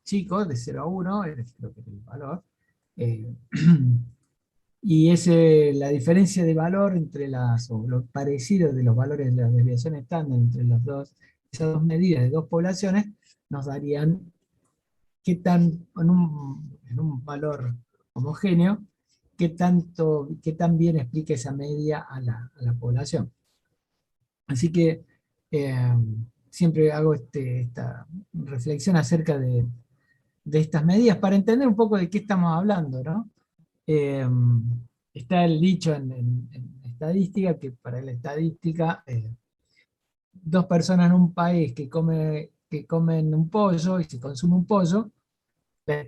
chico, de 0 a 1, creo que es el valor. eh, y la diferencia de valor entre o lo parecido de los valores de la desviación estándar entre esas dos medidas de dos poblaciones, nos darían qué tan, en un valor homogéneo, qué tan bien explica esa media a la población. Así que eh, siempre hago esta reflexión acerca de estas medidas para entender un poco de qué estamos hablando, ¿no? Eh, Está el dicho en estadística que para la estadística, dos personas en un país que comen un pollo y se consume un pollo,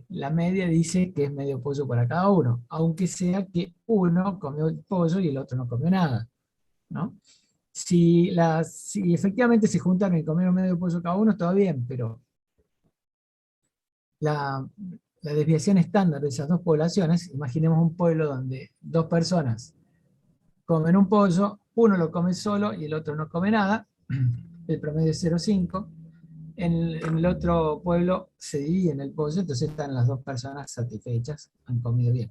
la media dice que es medio pollo para cada uno, aunque sea que uno comió el pollo y el otro no comió nada, ¿no? Si efectivamente se juntaron y comieron medio pollo cada uno, todo bien, pero la, la desviación estándar de esas dos poblaciones, imaginemos un pueblo donde dos personas comen un pollo, uno lo come solo y el otro no come nada, el promedio es 0,5. En el otro pueblo se divide en el pollo, entonces están las dos personas satisfechas, han comido bien.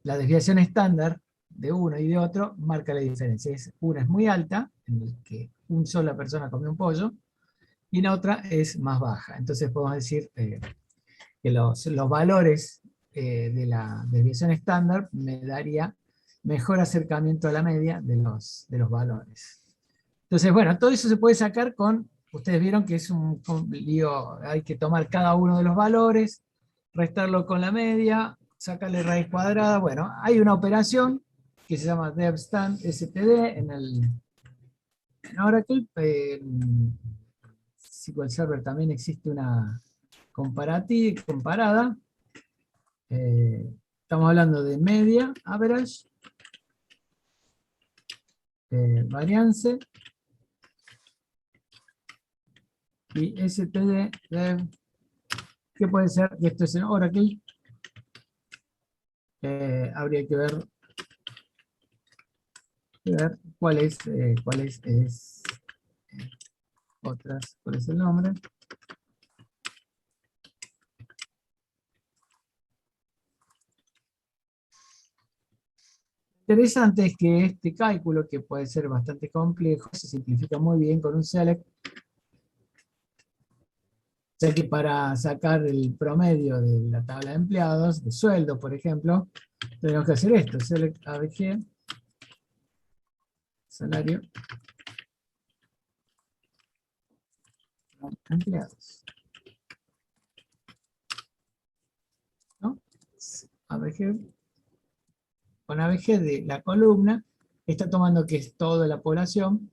La desviación estándar de uno y de otro marca la diferencia. Una es muy alta, en el que una sola persona come un pollo, y la otra es más baja. Entonces podemos decir que los valores de la desviación estándar me daría mejor acercamiento a la media de los valores. Entonces, bueno, todo eso se puede sacar ustedes vieron que es un lío, hay que tomar cada uno de los valores, restarlo con la media, sacarle raíz cuadrada. Bueno, hay una operación que se llama devstat std en Oracle. En SQL Server también existe una comparada. Estamos hablando de media, average, variance y std dev, que puede ser, y esto es en Oracle. Habría que ver cuál es el nombre. Interesante es que este cálculo, que puede ser bastante complejo, se simplifica muy bien con un select, ya que para sacar el promedio de la tabla de empleados, de sueldo, por ejemplo, tenemos que hacer esto, select ABG, salario, empleados, ¿no? ABG, con ABG de la columna, está tomando que es toda la población.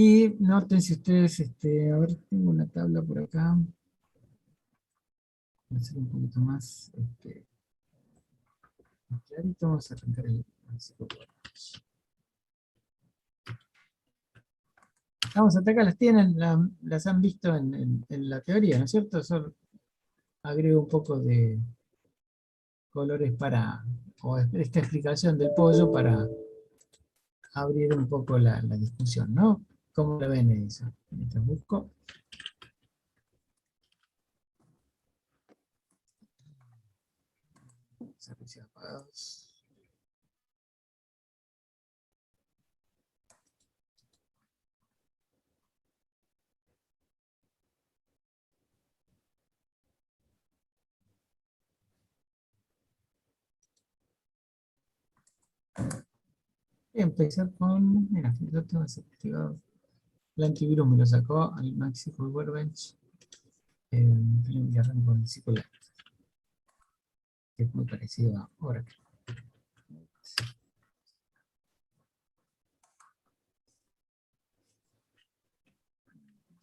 Y noten si ustedes, a ver, tengo una tabla por acá. Voy a hacer un poquito más clarito. Vamos a arrancar el vamos, hasta acá las tienen, las han visto en la teoría, ¿no es cierto? Solo agrego un poco de colores o esta explicación del pollo para abrir un poco la discusión, ¿no? ¿Cómo lo ven eso? Mientras busco. Servicios apagados. Voy a empezar con, mira, yo tengo desactivado. El antivirus me lo sacó al Maxi Full Workbench. Y arranco con el SQL, que es muy parecido a Oracle.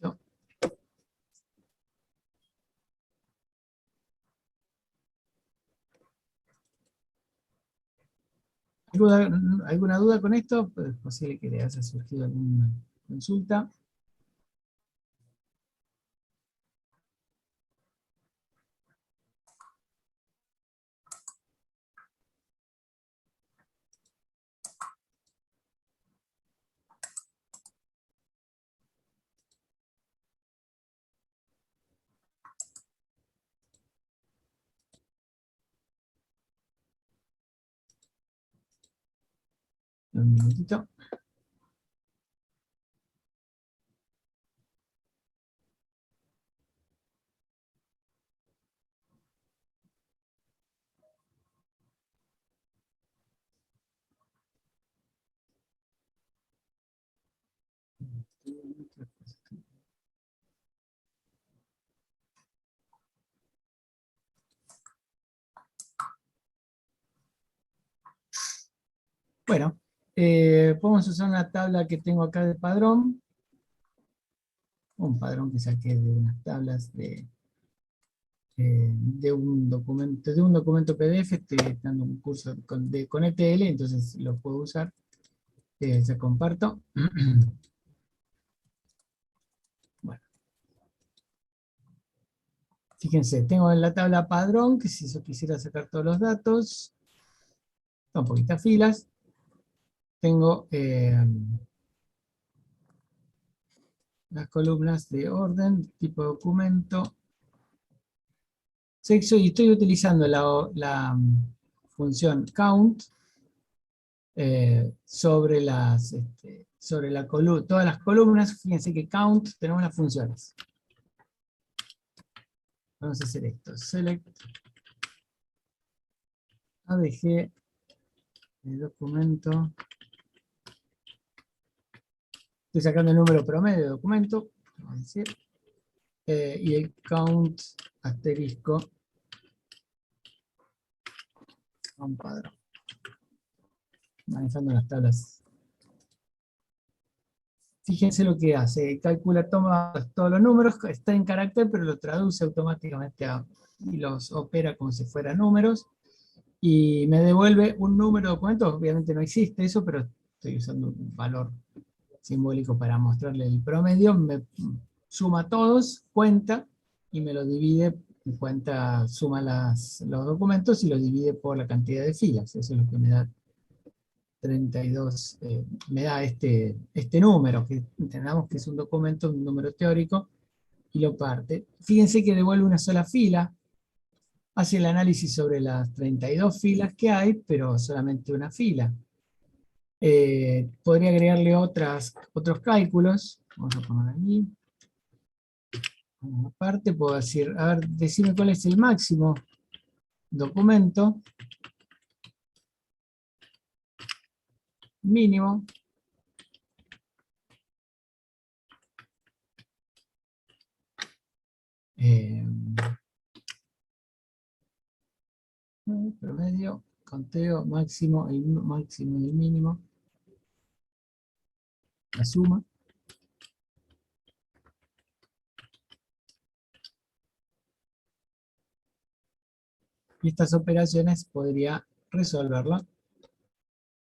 No. ¿Alguna duda con esto? Pues es posible que le haya surgido alguna consulta. Un minutito. Bueno, podemos usar una tabla que tengo acá de padrón, un padrón que saqué de unas tablas de un documento PDF. Estoy dando un curso con ETL, entonces lo puedo usar. Se comparto. Bueno, fíjense, tengo en la tabla padrón, que si yo quisiera sacar todos los datos, son poquitas filas. Tengo las columnas de orden, tipo de documento, sexo, y estoy utilizando función count sobre sobre todas las columnas. Fíjense que count tenemos las funciones. Vamos a hacer esto. Select ADG, el documento. Estoy sacando el número promedio de documento, vamos a decir, y el count asterisco un padrón. Manejando las tablas. Fíjense lo que hace. Calcula, toma todos los números, está en carácter, pero lo traduce automáticamente y los opera como si fueran números. Y me devuelve un número de documentos. Obviamente no existe eso, pero estoy usando un valor simbólico para mostrarle el promedio. Me suma todos, cuenta, y me lo divide, cuenta, suma los documentos y lo divide por la cantidad de filas. Eso es lo que me da 32, me da este número, que entendamos que es un documento, un número teórico, y lo parte. Fíjense que devuelve una sola fila, hace el análisis sobre las 32 filas que hay, pero solamente una fila. Podría agregarle otros cálculos. Vamos a poner aquí. Aparte puedo decir, a ver, decime cuál es el máximo documento, mínimo, promedio, conteo, máximo, el máximo y el mínimo, la suma. Y estas operaciones podría resolverla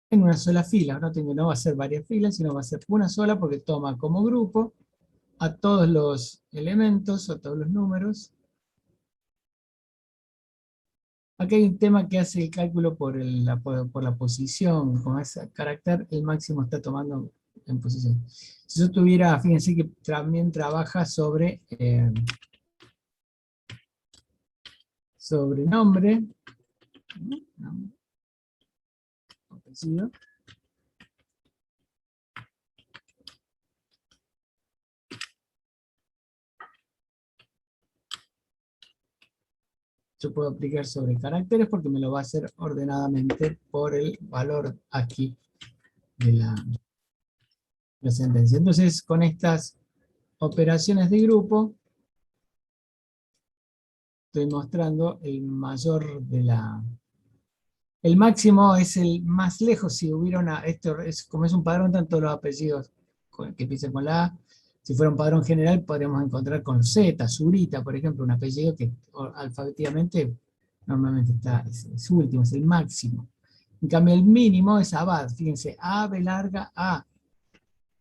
en una sola fila. No va a ser varias filas, sino va a ser una sola, porque toma como grupo a todos los elementos, a todos los números. Aquí hay un tema que hace el cálculo por la posición. Con ese carácter, el máximo está tomando en posición. Si yo tuviera, fíjense que también trabaja sobre nombre, apellido. Yo puedo aplicar sobre caracteres porque me lo va a hacer ordenadamente por el valor aquí de la sentencia. Entonces, con estas operaciones de grupo, estoy mostrando el mayor el máximo es el más lejos. Si hubiera como es un padrón, tanto los apellidos que empiezan con la A. Si fuera un padrón general, podríamos encontrar con Z, Zurita, por ejemplo, un apellido que alfabéticamente normalmente es último, es el máximo. En cambio, el mínimo es Abad. Fíjense, A, B larga, A.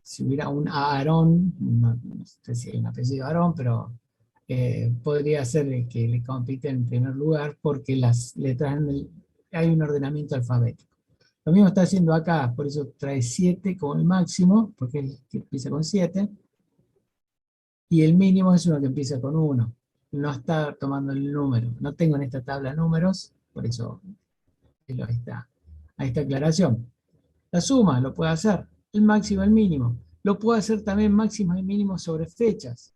Si hubiera un Aarón, no sé si hay un apellido Aarón, pero podría ser el que le compite en primer lugar, porque las letras hay un ordenamiento alfabético. Lo mismo está haciendo acá, por eso trae 7 como el máximo, porque es el que empieza con 7, y el mínimo es uno que empieza con 1. No está tomando el número. No tengo en esta tabla números, por eso ahí está aclaración. La suma lo puede hacer, el máximo, el mínimo. Lo puede hacer también máximo y mínimo sobre fechas.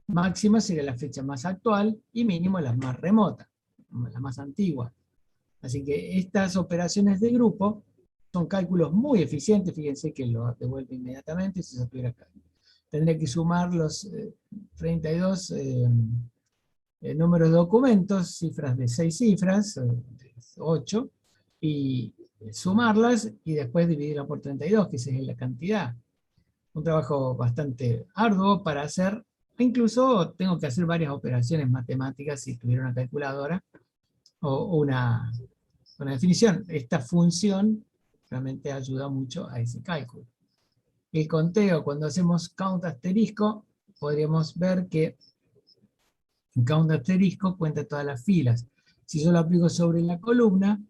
Máxima sería la fecha más actual y mínimo la más remota, la más antigua. Así que estas operaciones de grupo son cálculos muy eficientes. Fíjense que lo devuelve inmediatamente si se tuviera acá. Tendría que sumar los 32 números de documentos, cifras de 6 cifras, 8, y sumarlas y después dividirlas por 32, que esa es la cantidad. Un trabajo bastante arduo para hacer. Incluso tengo que hacer varias operaciones matemáticas si tuviera una calculadora o una definición. Esta función realmente ayuda mucho a ese cálculo. El conteo, cuando hacemos count asterisco, podríamos ver que un count asterisco cuenta todas las filas. Si yo lo aplico sobre la columna,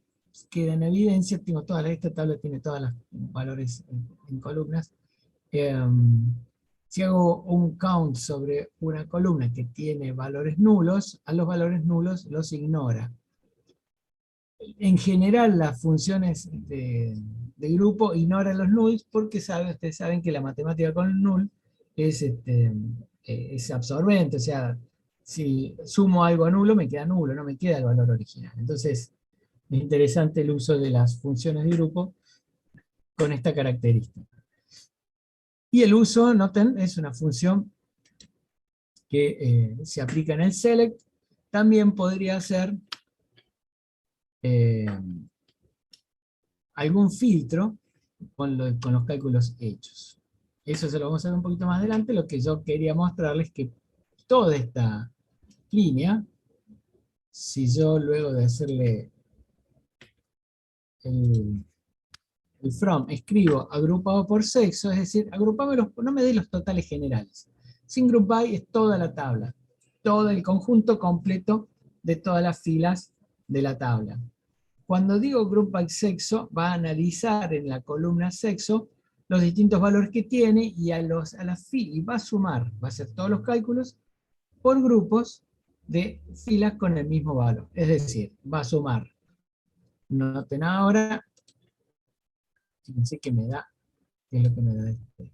queda en evidencia, tengo esta tabla tiene todos los valores en columnas. Si hago un count sobre una columna que tiene valores nulos, a los valores nulos los ignora. En general, las funciones de grupo ignoran los nulls porque ustedes saben que la matemática con el null es absorbente, o sea, si sumo algo a nulo, me queda nulo, no me queda el valor original. Entonces, es interesante el uso de las funciones de grupo con esta característica. Y el uso, noten, es una función que se aplica en el select. También podría ser algún filtro con los cálculos hechos. Eso se lo vamos a ver un poquito más adelante. Lo que yo quería mostrarles es que toda esta línea, si yo luego de hacerle el from, escribo agrupado por sexo, es decir, no me dé los totales generales. Sin group by es toda la tabla, todo el conjunto completo de todas las filas de la tabla. Cuando digo group by sexo, va a analizar en la columna sexo los distintos valores que tiene y y va a sumar, va a hacer todos los cálculos por grupos de filas con el mismo valor. Es decir, va a sumar. Noten ahora, fíjense que me da, ¿qué es lo que me da esto?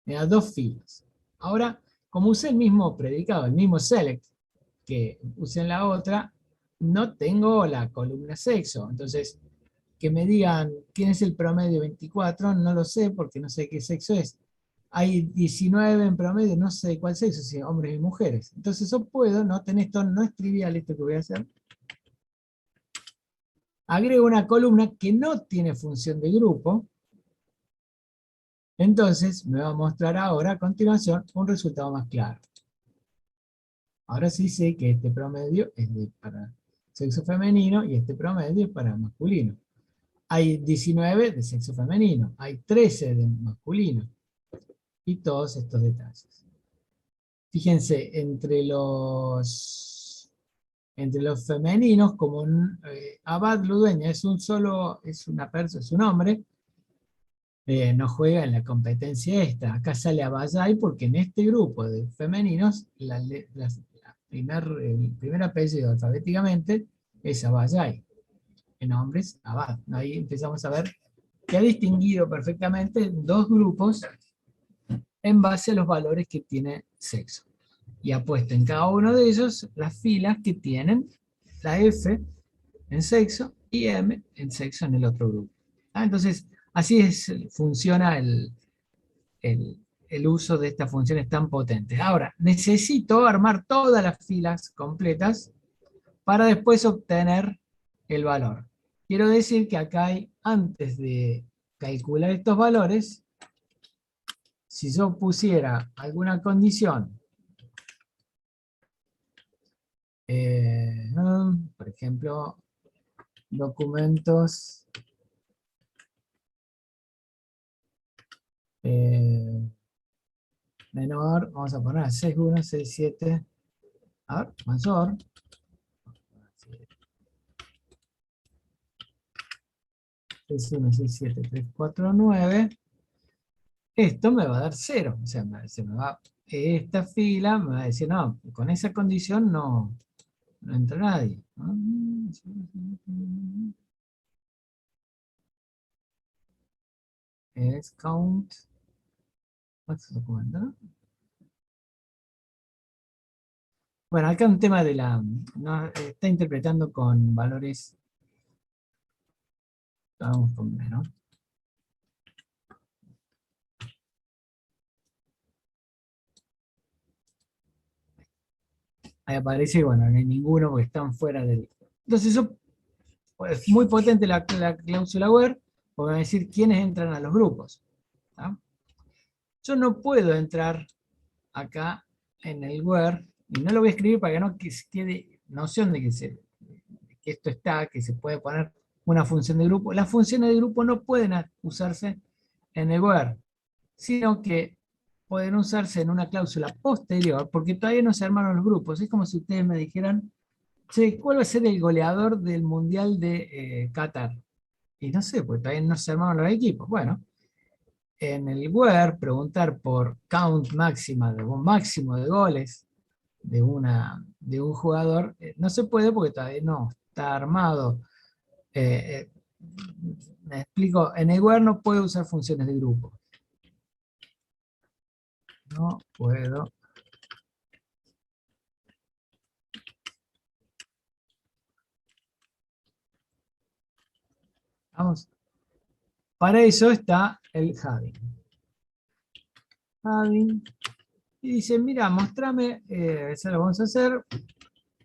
Me da dos filas. Ahora, como usé el mismo predicado, el mismo select que usé en la otra, no tengo la columna sexo. Entonces, que me digan quién es el promedio 24, no lo sé porque no sé qué sexo es. Hay 19 en promedio, no sé cuál sexo, si hombres y mujeres. Entonces yo puedo, noten esto, no es trivial esto que voy a hacer. Agrego una columna que no tiene función de grupo. Entonces me va a mostrar ahora a continuación un resultado más claro. Ahora sí sé que este promedio es para sexo femenino y este promedio es para masculino. Hay 19 de sexo femenino, hay 13 de masculino. Y todos estos detalles. Fíjense, entre los femeninos, como Abad Ludueña es es un hombre, no juega en la competencia esta. Acá sale Abayay porque en este grupo de femeninos, el primer apellido alfabéticamente es Abayay. En hombres, Abad. Ahí empezamos a ver que ha distinguido perfectamente dos grupos en base a los valores que tiene sexo. Y ha puesto en cada uno de ellos las filas que tienen la F en sexo y M en sexo en el otro grupo. Entonces, funciona el uso de estas funciones tan potentes. Ahora, necesito armar todas las filas completas para después obtener el valor. Quiero decir que acá hay, antes de calcular estos valores, si yo pusiera alguna condición, por ejemplo, documentos menor, vamos a poner 61, 67, a ver, mayor, 61, 67, 349, esto me va a dar 0, o sea, esta fila me va a decir, no, con esa condición no entra nadie. es count, max documento, ¿no? Bueno, acá un tema de la, no, está interpretando con valores, vamos con menos. Ahí aparece, bueno, no hay ninguno porque están fuera del... Entonces eso es muy potente la cláusula where, porque va a decir quiénes entran a los grupos. ¿Tá? Yo no puedo entrar acá en el where, y no lo voy a escribir para que no quede noción de que esto está, que se puede poner una función de grupo. Las funciones de grupo no pueden usarse en el where, sino que pueden usarse en una cláusula posterior, porque todavía no se armaron los grupos. Es como si ustedes me dijeran, che, ¿cuál va a ser el goleador del Mundial de Qatar? Y no sé, porque todavía no se armaron los equipos. Bueno, en el where, preguntar por count máxima, de un máximo de goles de un jugador, no se puede porque todavía no está armado. Eh, Me explico, en el where no puedo usar funciones de grupo. No puedo. Vamos. Para eso está el having. Having. Y dice, mira, mostrame, eso lo vamos a hacer,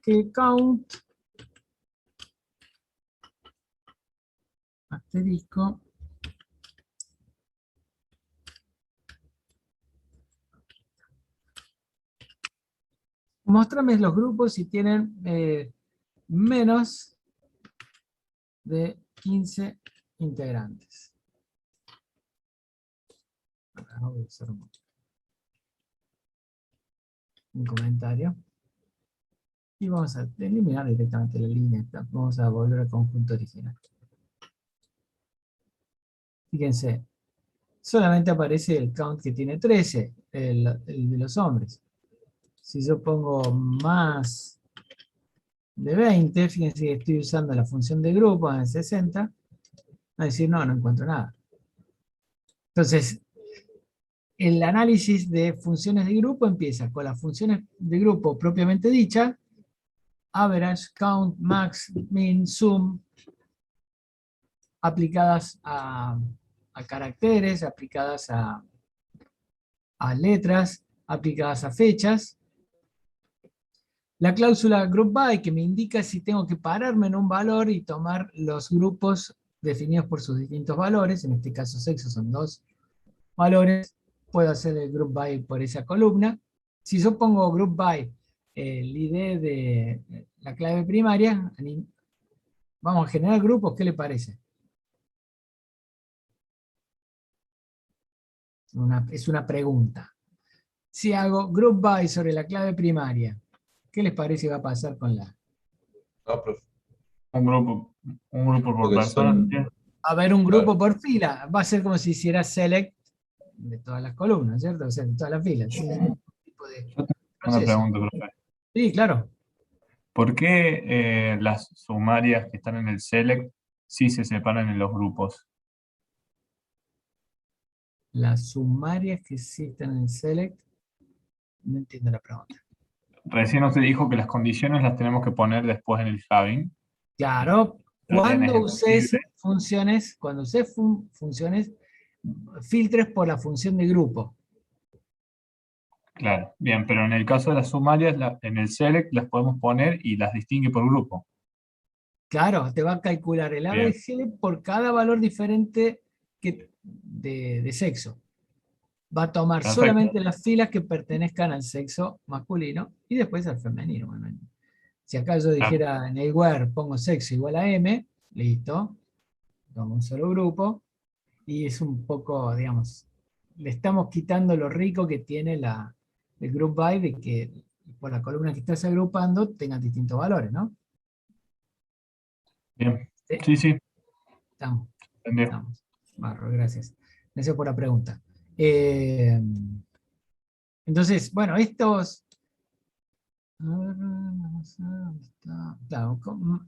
que count, asterisco, mostrame los grupos si tienen menos de 15 integrantes. Ahora voy a hacer un comentario. Y vamos a eliminar directamente la línea. Vamos a volver al conjunto original. Fíjense, solamente aparece el count que tiene 13, el de los hombres. Si yo pongo más de 20, fíjense que estoy usando la función de grupo en 60, va a decir, no, no encuentro nada. Entonces, el análisis de funciones de grupo empieza con las funciones de grupo propiamente dichas, average, count, max, min, sum, aplicadas a caracteres, aplicadas a letras, aplicadas a fechas. La cláusula group by, que me indica si tengo que pararme en un valor y tomar los grupos definidos por sus distintos valores, en este caso sexo son 2 valores, puedo hacer el group by por esa columna. Si yo pongo group by el ID de la clave primaria, vamos a generar grupos, ¿qué le parece? Es una pregunta. Si hago group by sobre la clave primaria, ¿qué les parece que va a pasar con la? No, profe, Un grupo, un grupo por porque persona. son, Va a haber un grupo claro, por fila. Va a ser como si hiciera select de todas las columnas, ¿cierto? O sea, de todas las filas. Sin ningún tipo de Yo tengo una proceso. pregunta, profe. Sí, claro. ¿Por qué las sumarias que están en el select sí se separan en los grupos? Las sumarias que existen en select, no entiendo la pregunta. Recién usted dijo que las condiciones las tenemos que poner después en el having, Claro, pero en cuando ejemplo uses libre, funciones, funciones, filtres por la función de grupo. claro, bien, pero en el caso de las sumarias, en el select las podemos poner y las distingue por grupo. Claro, te va a calcular el Bien, ABG por cada valor diferente de sexo. Va a tomar perfecto. solamente las filas que pertenezcan al sexo masculino y después al femenino. Bueno, si acá yo Claro. dijera en el where pongo sexo igual a M, listo, tomo un solo grupo y es un poco, digamos, le estamos quitando lo rico que tiene el group by de que por la columna que estás agrupando tengan distintos valores, ¿no? Bien, Sí, sí, sí, estamos. entendió. Estamos. Barro, gracias. Gracias por la pregunta. Eh, entonces, bueno, estos... A ver, vamos a ver, ¿dónde está? Claro,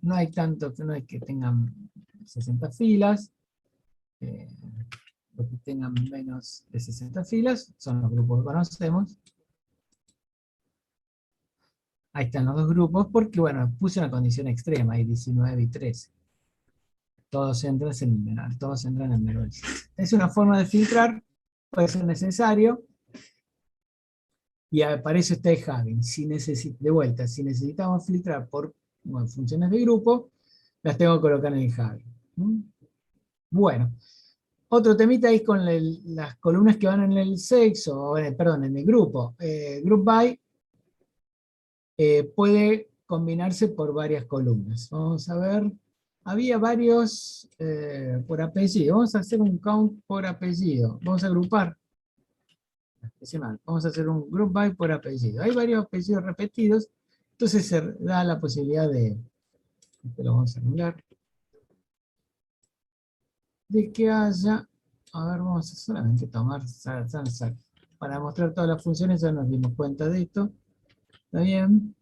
no hay tanto, no hay que tengan 60 filas. los que tengan menos de 60 filas, son los grupos que conocemos. Ahí están los dos grupos, porque bueno, puse una condición extrema, hay 19 y 13. Todos entran en el menor, todos entran en el menor. Es una forma de filtrar, puede ser necesario, y para eso está el Hugging. De vuelta, si necesitamos filtrar por funciones de grupo, las tengo que colocar en el Hugging. Bueno, otro temita es con las columnas que van en el sexo, perdón, en el grupo. Group by puede combinarse por varias columnas. Vamos a ver, había varios por apellido. Vamos a hacer un count por apellido. Vamos a agrupar. Vamos a hacer un group by por apellido. Hay varios apellidos repetidos, entonces se da la posibilidad de, lo vamos a anular, de que haya, a ver, vamos a solamente tomar para mostrar todas las funciones, ya nos dimos cuenta de esto. ¿Está bien?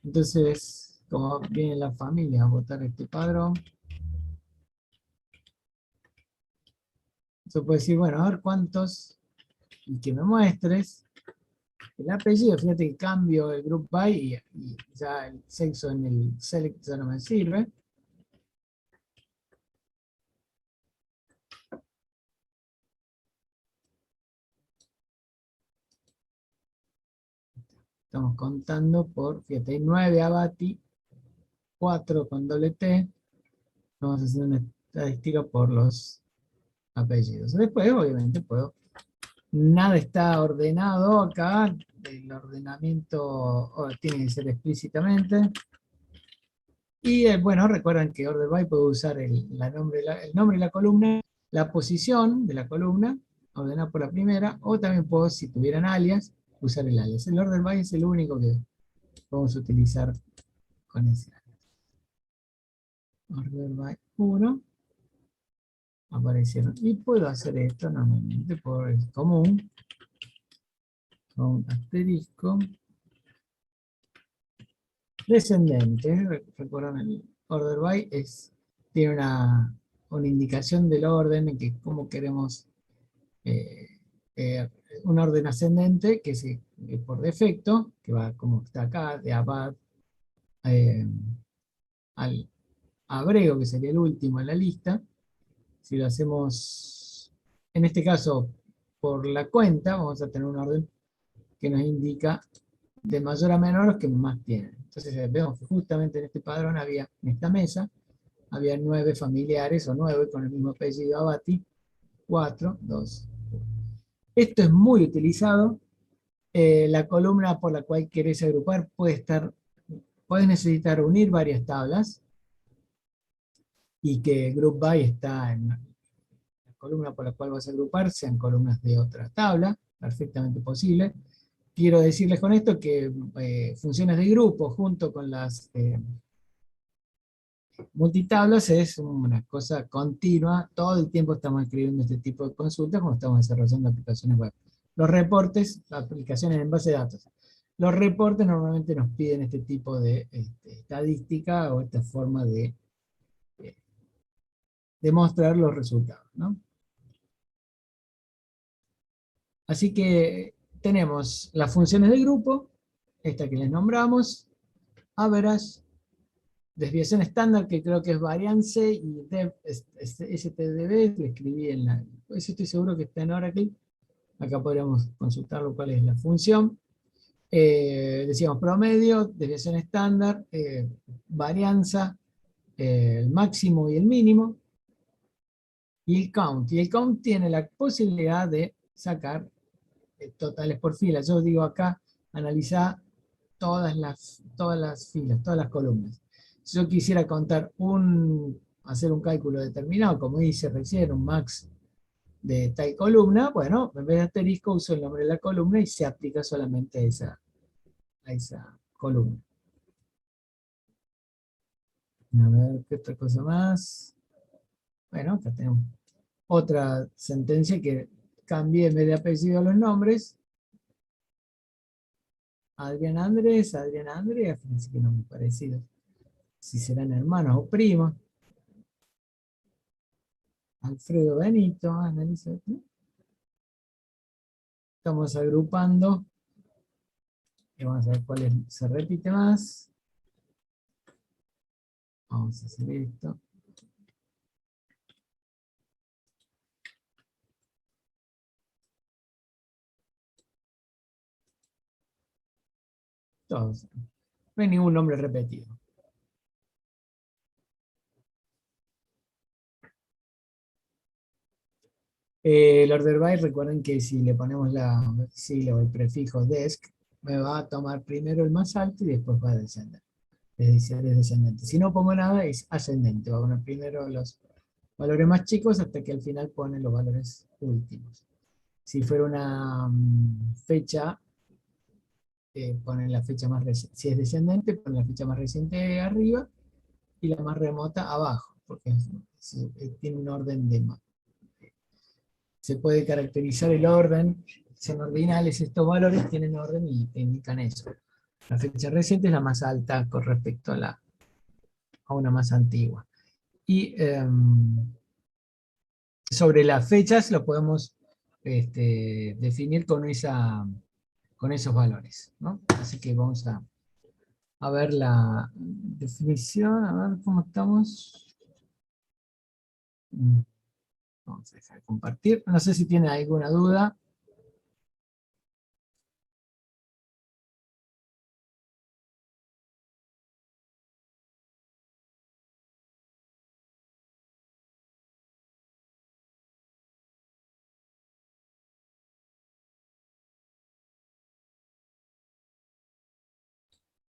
Entonces, como viene la familia a votar este padrón, se puede decir, bueno, a ver cuántos, y que me muestres el apellido. Fíjate que cambio el group by y ya el sexo en el select ya no me sirve. Estamos contando por, fíjate, 9 abati, 4 con doble T. Vamos a hacer una estadística por los apellidos. Después, obviamente, nada está ordenado acá. El ordenamiento tiene que ser explícitamente. Y bueno, recuerden que order by puede usar el nombre de la columna, la posición de la columna, ordenar por la primera, o también puedo, si tuvieran alias, usar el alias. El order by es el único que vamos a utilizar con ese alias. Order by 1. Aparecieron. Y puedo hacer esto normalmente por el común, con un asterisco. Descendente, recuerdan el order by, tiene una indicación del orden en que cómo queremos eh, un orden ascendente que es por defecto, que va como está acá, de abad al abrego, que sería el último en la lista. Si lo hacemos, en este caso, por la cuenta, vamos a tener un orden que nos indica de mayor a menor los que más tienen. Entonces vemos que justamente en este padrón en esta mesa, había 9 familiares o 9 con el mismo apellido Abati, 4, 2. Esto es muy utilizado. La columna por la cual querés agrupar puedes necesitar unir varias tablas y que group by está en la columna por la cual vas a agrupar, sean columnas de otra tabla, perfectamente posible. Quiero decirles con esto que funciones de grupo junto con las multitablas es una cosa continua. Todo el tiempo estamos escribiendo este tipo de consultas cuando estamos desarrollando aplicaciones web. Los reportes, aplicaciones en base de datos. Los reportes normalmente nos piden este tipo de estadística o esta forma de mostrar los resultados, ¿no? Así que tenemos las funciones de grupo, esta que les nombramos, average, desviación estándar, que creo que es variance, y stdb, lo escribí en la... Eso estoy seguro que está en Oracle. Acá podríamos consultarlo cuál es la función. Decíamos promedio, desviación estándar, varianza, el máximo y el mínimo, y el count. Y el count tiene la posibilidad de sacar totales por fila. Yo digo acá, analizar todas las filas, todas las columnas. Si yo quisiera contar hacer un cálculo determinado, como dice recién, un max de tal columna, bueno, en vez de asterisco uso el nombre de la columna y se aplica solamente a esa columna. A ver, ¿qué otra cosa más? Bueno, acá tenemos otra sentencia que cambié en vez de apellido los nombres. Adrián Andrés, Adriana Andrea, fíjense que nombres parecidos. Si serán hermanos o primos. Alfredo Benito, analiza. Estamos agrupando. Y vamos a ver cuál se repite más. Vamos a hacer esto. Todos. No hay ningún nombre repetido. El order by, recuerden que si le ponemos la sigla o el prefijo desc, me va a tomar primero el más alto y después va a descender. Es decir, es descendente. Si no pongo nada, es ascendente. Va a poner primero los valores más chicos hasta que al final pone los valores últimos. Si fuera una fecha, pone la fecha más reciente. Si es descendente, pone la fecha más reciente arriba y la más remota abajo, porque tiene un orden de más. Se puede caracterizar el orden, son ordinales, estos valores tienen orden y te indican eso. La fecha reciente es la más alta con respecto a una más antigua. Y sobre las fechas lo podemos definir con esos valores, ¿no? Así que vamos a ver la definición, a ver cómo estamos. Vamos a dejar de compartir. No sé si tiene alguna duda.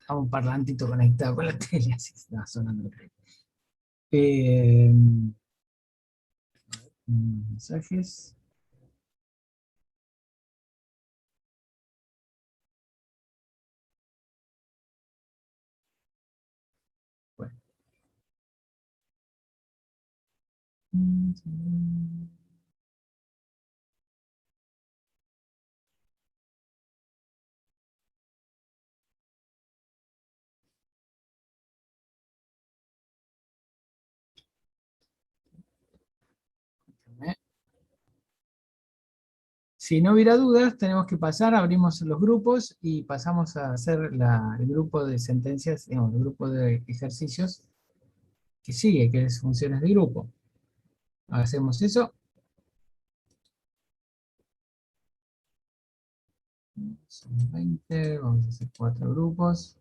A un parlantito conectado con la tele, así está sonando. Eh, mensajes. Bueno. Si no hubiera dudas, tenemos que pasar, abrimos los grupos y pasamos a hacer el grupo de sentencias, digamos, el grupo de ejercicios que sigue, que es funciones de grupo. Hacemos eso. Son 20, vamos a hacer 4 grupos.